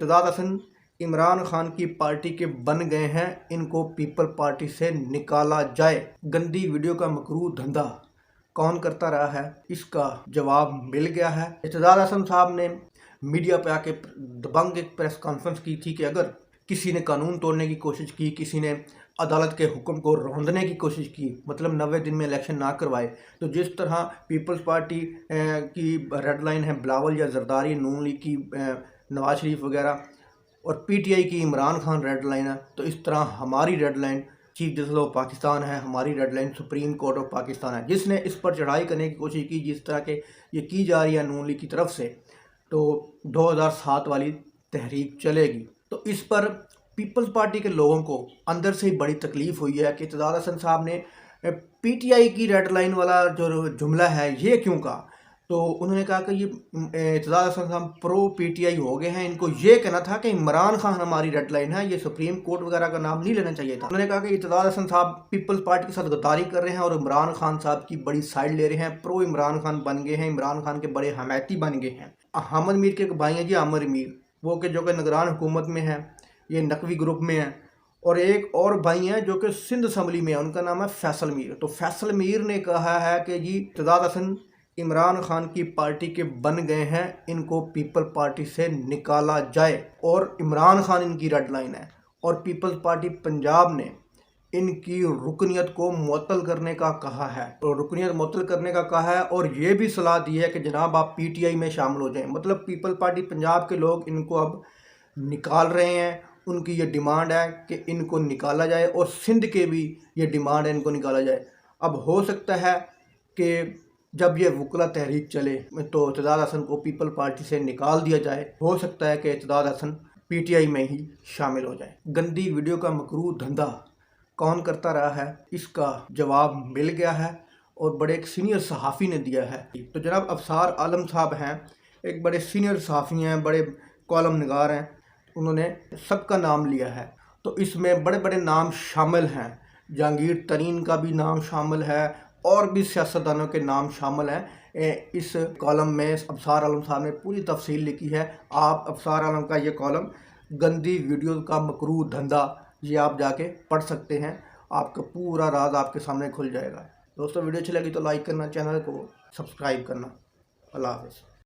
इम्तियाज़ हसन इमरान खान की पार्टी के बन गए हैं, इनको पीपल पार्टी से निकाला जाए। गंदी वीडियो का मकरूह धंधा कौन करता रहा है, इसका जवाब मिल गया है। इम्तियाज़ हसन साहब ने मीडिया पे आके दबंग एक प्रेस कॉन्फ्रेंस की थी कि अगर किसी ने कानून तोड़ने की कोशिश की, किसी ने अदालत के हुक्म को रौंदने की कोशिश की, मतलब 90 दिन में इलेक्शन ना करवाए, तो जिस तरह पीपल्स पार्टी की रेड लाइन है बिलावल या जरदारी, नून लीग की नवाज शरीफ वगैरह, और पीटीआई की इमरान खान रेड लाइन है, तो इस तरह हमारी red line chief justice of Pakistan है, हमारी red line supreme court of Pakistan है। जिसने इस पर चढ़ाई करने की कोशिश की, जिस तरह के ये की जा रही है नून लीग की तरफ से, तो 2007 वाली तहरीक चलेगी। तो इस पर पीपल्स पार्टी के लोगों को अंदर से ही बड़ी तकलीफ हुई है कि इम्तियाज़ हसन साहब ने पीटीआई की रेड लाइन वाला जो जुमला है ये क्यों कहा। तो उन्होंने कहा कि ये इम्तियाज़ हसन साहब प्रो पीटीआई हो गए हैं, इनको ये कहना था कि इमरान खान हमारी रेड लाइन है, ये सुप्रीम कोर्ट वगैरह का नाम नहीं लेना चाहिए था। उन्होंने कहा कि इम्तियाज़ हसन साहब पीपल्स पार्टी के साथ गद्दारी कर रहे हैं और इमरान खान साहब की बड़ी साइड ले रहे हैं, प्रो इमरान खान बन गए हैं, इमरान खान के बड़े हमायती बन गए हैं। अहमद मीर के भाई हैं जी, आमिर मीर, वो कि जो कि निगरान हुकूमत में है, ये नकवी ग्रुप में है, और एक और भाई हैं जो कि सिंध असम्बली में है, उनका नाम है फैसल मीर। तो फैसल मीर ने कहा है कि जी इम्तियाज़ हसन इमरान खान की पार्टी के बन गए हैं, इनको पीपल पार्टी से निकाला जाए, और इमरान खान इनकी रेड लाइन है। और पीपल्स पार्टी पंजाब ने इनकी रुकनियत को मुअत्तल करने का कहा है, और रुकनियत मुअत्तल करने का कहा है, और ये भी सलाह दी है कि जनाब आप पीटीआई में शामिल हो जाएं। मतलब पीपल पार्टी पंजाब के लोग इनको अब निकाल रहे हैं, उनकी ये डिमांड है कि इनको निकाला जाए, और सिंध के भी ये डिमांड है इनको निकाला जाए। अब हो सकता है कि जब ये वकला तहरीक चले तो इम्तियाज़ हसन को पीपल पार्टी से निकाल दिया जाए, हो सकता है कि इम्तियाज़ हसन पीटीआई में ही शामिल हो जाए। गंदी वीडियो का मकरूह धंधा कौन करता रहा है, इसका जवाब मिल गया है, और बड़े एक सीनियर सहाफ़ी ने दिया है। तो जनाब अफसार आलम साहब हैं, एक बड़े सीनियर सहाफ़ी हैं, बड़े कॉलम निगार हैं, उन्होंने सबका नाम लिया है। तो इसमें बड़े बड़े नाम शामिल हैं, जहांगीर तरीन का भी नाम शामिल है, और भी सियासतदानों के नाम शामिल हैं। इस कॉलम में अफसार आलम साहब ने पूरी तफसील लिखी है। आप अफसार आलम का ये कॉलम गंदी वीडियो का मकरूह धंधा, ये आप जाके पढ़ सकते हैं, आपका पूरा राज आपके सामने खुल जाएगा। दोस्तों वीडियो अच्छी लगी तो लाइक करना, चैनल को सब्सक्राइब करना। अल्लाह हाफ़िज़।